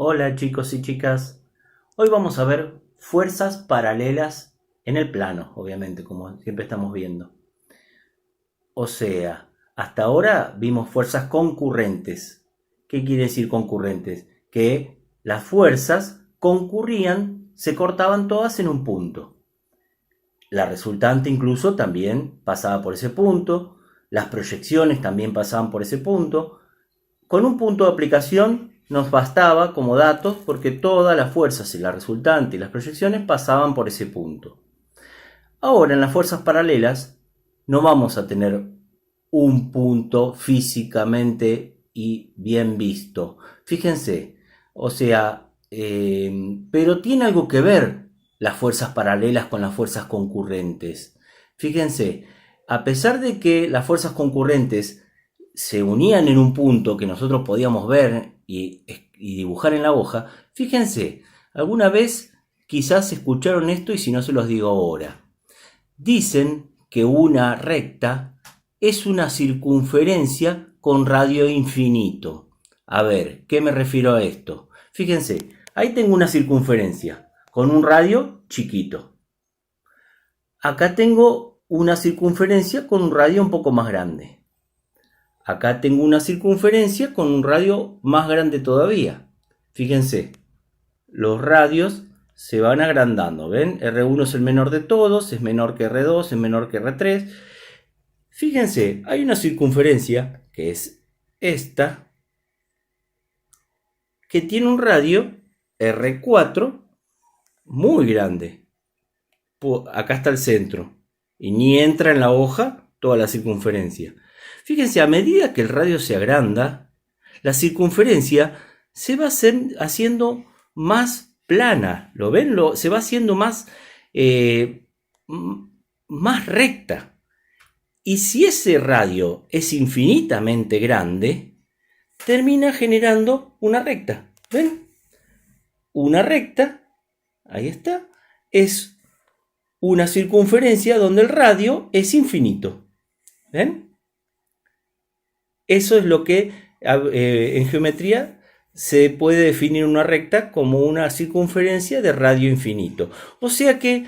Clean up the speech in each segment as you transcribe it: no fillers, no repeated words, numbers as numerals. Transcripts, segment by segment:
Hola chicos y chicas, hoy vamos a ver fuerzas paralelas en el plano, obviamente, como siempre estamos viendo. O sea, hasta ahora vimos fuerzas concurrentes. ¿Qué quiere decir concurrentes? Que las fuerzas concurrían, se cortaban todas en un punto. La resultante incluso también pasaba por ese punto, las proyecciones también pasaban por ese punto. Con un punto de aplicación nos bastaba como datos porque todas las fuerzas y la resultante y las proyecciones pasaban por ese punto. Ahora en las fuerzas paralelas no vamos a tener un punto físicamente y bien visto. Fíjense, o sea, pero tiene algo que ver las fuerzas paralelas con las fuerzas concurrentes. Fíjense, a pesar de que las fuerzas concurrentes se unían en un punto que nosotros podíamos ver y dibujar en la hoja, fíjense, alguna vez quizás escucharon esto y si no se los digo ahora. Dicen que una recta es una circunferencia con radio infinito. A ver, ¿qué me refiero a esto? Fíjense, ahí tengo una circunferencia con un radio chiquito. Acá tengo una circunferencia con un radio un poco más grande. Acá tengo una circunferencia con un radio más grande todavía. Fíjense, los radios se van agrandando, ¿ven? R1 es el menor de todos, es menor que R2, es menor que R3. Fíjense, hay una circunferencia, que es esta, que tiene un radio R4 muy grande. Acá está el centro, y ni entra en la hoja toda la circunferencia. Fíjense, a medida que el radio se agranda, la circunferencia se va haciendo más plana, ¿lo ven? Se va haciendo más recta. Y si ese radio es infinitamente grande, termina generando una recta. ¿Ven? Una recta, ahí está, es una circunferencia donde el radio es infinito. ¿Ven? Eso es lo que en geometría se puede definir una recta como una circunferencia de radio infinito. O sea que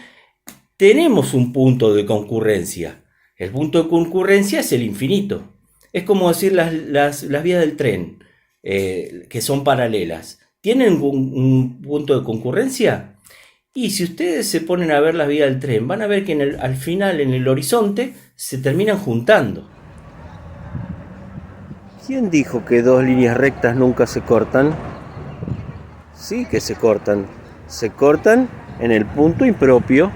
tenemos un punto de concurrencia. El punto de concurrencia es el infinito. Es como decir las vías del tren, que son paralelas. ¿Tienen un punto de concurrencia? Y si ustedes se ponen a ver las vías del tren, van a ver que al final, en el horizonte, se terminan juntando. ¿Quién dijo que dos líneas rectas nunca se cortan? Sí que se cortan. Se cortan en el punto impropio.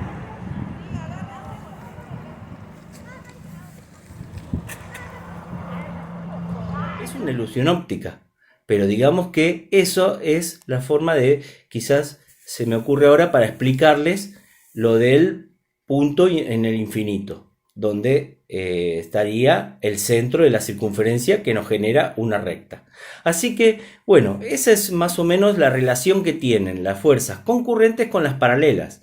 Es una ilusión óptica, pero digamos que eso es la forma de, quizás se me ocurre ahora para explicarles lo del punto en el infinito, donde estaría el centro de la circunferencia que nos genera una recta. Así que, bueno, esa es más o menos la relación que tienen las fuerzas concurrentes con las paralelas.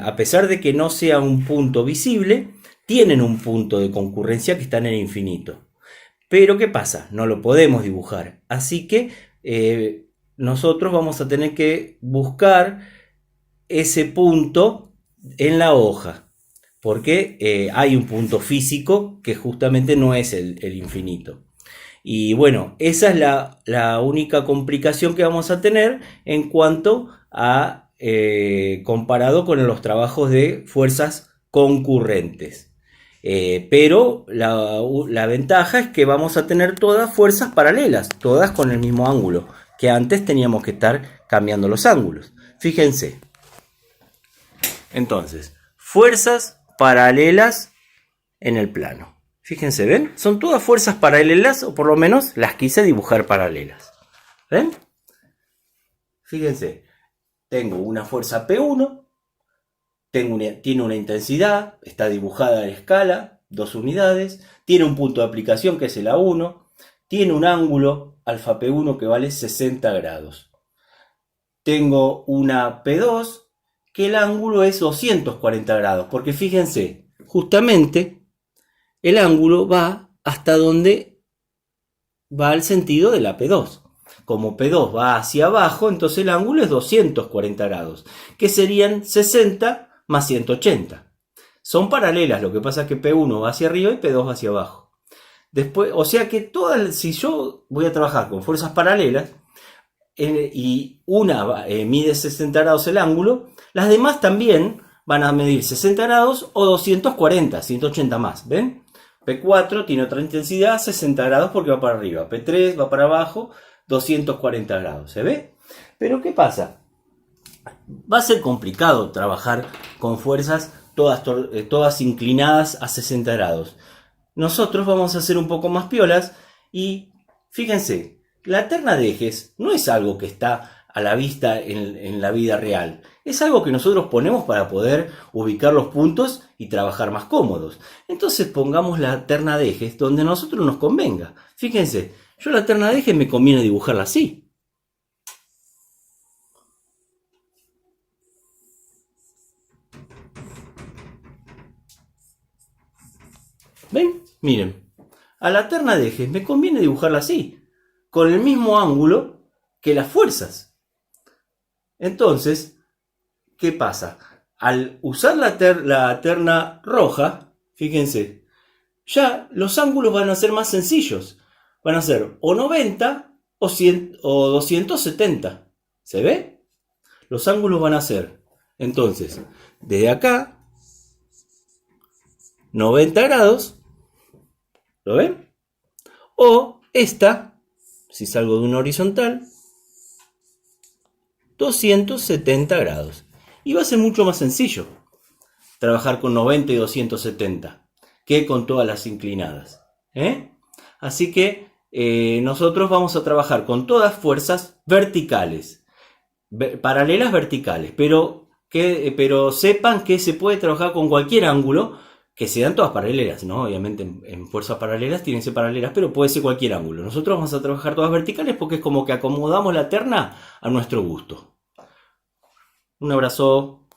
A pesar de que no sea un punto visible, tienen un punto de concurrencia que está en el infinito. Pero ¿qué pasa? No lo podemos dibujar. Así que nosotros vamos a tener que buscar ese punto en la hoja. Porque hay un punto físico que justamente no es el infinito. Y bueno, esa es la única complicación que vamos a tener en cuanto a comparado con los trabajos de fuerzas concurrentes. Pero la ventaja es que vamos a tener todas fuerzas paralelas, todas con el mismo ángulo, que antes teníamos que estar cambiando los ángulos. Fíjense. Entonces, fuerzas paralelas en el plano. Fíjense, ¿ven? Son todas fuerzas paralelas, o por lo menos las quise dibujar paralelas. ¿Ven? Fíjense, tengo una fuerza P1, tiene una intensidad, está dibujada en escala, 2 unidades, tiene un punto de aplicación que es el A1, tiene un ángulo alfa P1 que vale 60 grados. Tengo una P2 que el ángulo es 240 grados, porque fíjense, justamente el ángulo va hasta donde va el sentido de la P2. como P2 va hacia abajo, entonces el ángulo es 240 grados, que serían 60 más 180. Son paralelas, lo que pasa es que P1 va hacia arriba y P2 va hacia abajo. Después, o sea que si yo voy a trabajar con fuerzas paralelas, y una mide 60 grados el ángulo, las demás también van a medir 60 grados o 240, 180 más, ¿ven? P4 tiene otra intensidad, 60 grados porque va para arriba. P3 va para abajo, 240 grados, ¿se ve? Pero ¿qué pasa? Va a ser complicado trabajar con fuerzas todas inclinadas a 60 grados. Nosotros vamos a hacer un poco más piolas y fíjense, la terna de ejes no es algo que está a la vista en la vida real. Es algo que nosotros ponemos para poder ubicar los puntos y trabajar más cómodos. Entonces pongamos la terna de ejes donde a nosotros nos convenga. Fíjense, yo la terna de ejes me conviene dibujarla así. ¿Ven? Miren, a la terna de ejes me conviene dibujarla así, con el mismo ángulo que las fuerzas. Entonces, ¿qué pasa? Al usar la terna roja, fíjense, ya los ángulos van a ser más sencillos. Van a ser o 90 o 100 o 270. ¿Se ve? Los ángulos van a ser, entonces, desde acá, 90 grados. ¿Lo ven? O esta, si salgo de una horizontal, 270 grados. Y va a ser mucho más sencillo trabajar con 90 y 270 que con todas las inclinadas. Así que nosotros vamos a trabajar con todas fuerzas verticales, paralelas verticales, pero sepan que se puede trabajar con cualquier ángulo, que sean todas paralelas, ¿no? Obviamente en fuerzas paralelas tienen que ser paralelas, pero puede ser cualquier ángulo. Nosotros vamos a trabajar todas verticales porque es como que acomodamos la terna a nuestro gusto. Un abrazo.